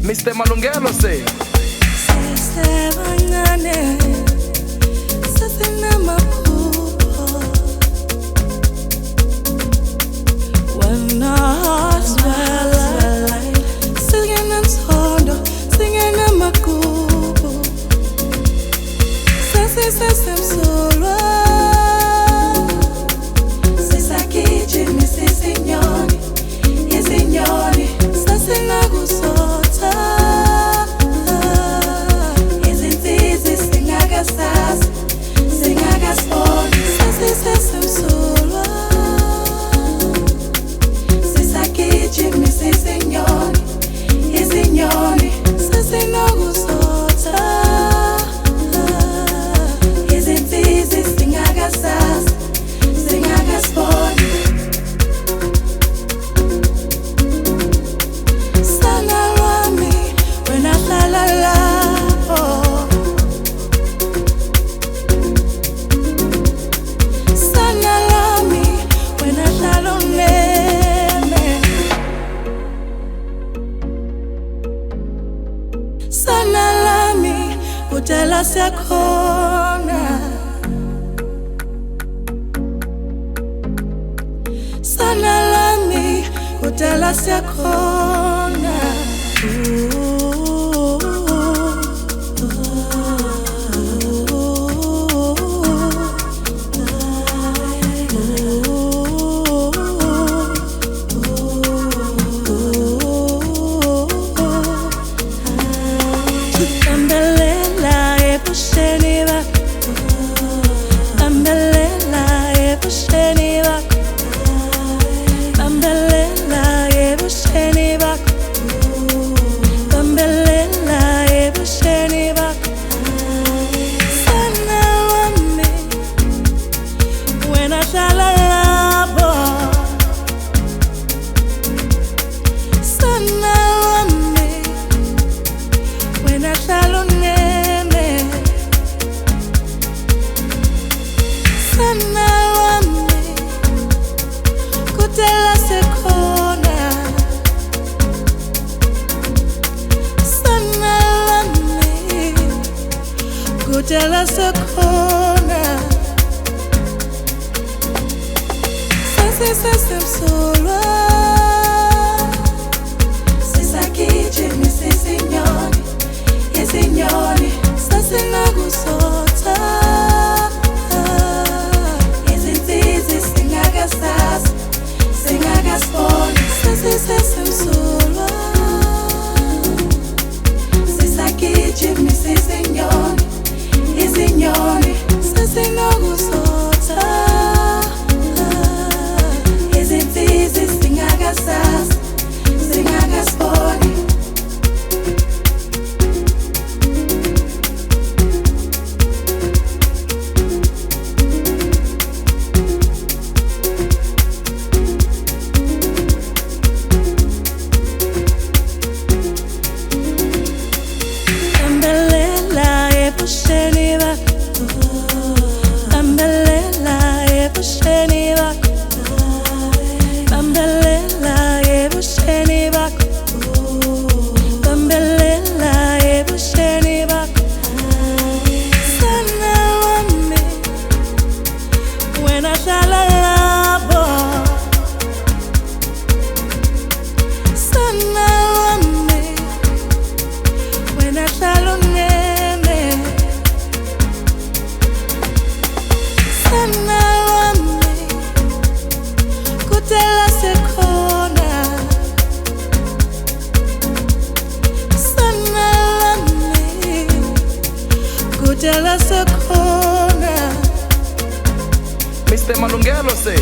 Mr. Malungelo say Sesebangane sasinamaphupho wena swala singenamthondo singenamagubu sesisemsulwa sisagijima sisinyoni izinyoni sasinakusotha izinsizi singakasazi singakasiboni sesisemsulwa sisagijima sisinyoni izinyoni sasinakusotha izinsizi singakasazi singakasiboni sana lwami wena hlala lapho sana lwami wena hlala uneme sana lami kudala siyakhona sana lami kudala siyakhona Bambelela ebusheni bakho Bambelela ebusheni bakho Bambelela ebusheni bakho Bambelela ebusheni bakho Sana wami wena hlala lapho Sana wami wena hlala uneme Sana wami kudala sekhona sana wami kudala sekhona sesisemsulwa sisagijima sisinyoni izinyoni sasinakusotha izinsizi singakasazi singakasiboni sesisemsulwa sisagijima sisinyoni izinyoni sasinakusotha izinsizi singakasazi singakasiboni Bambelela ebusheni bakho Bambelela ebusheni bakho Bambelela ebusheni bakho Bambelela ebusheni bakho Sana wami wena hlala lapho Sana wami wena hlala uneme sana wami kudala sekhona sana wami kudala sekhona Mr. Malungelo say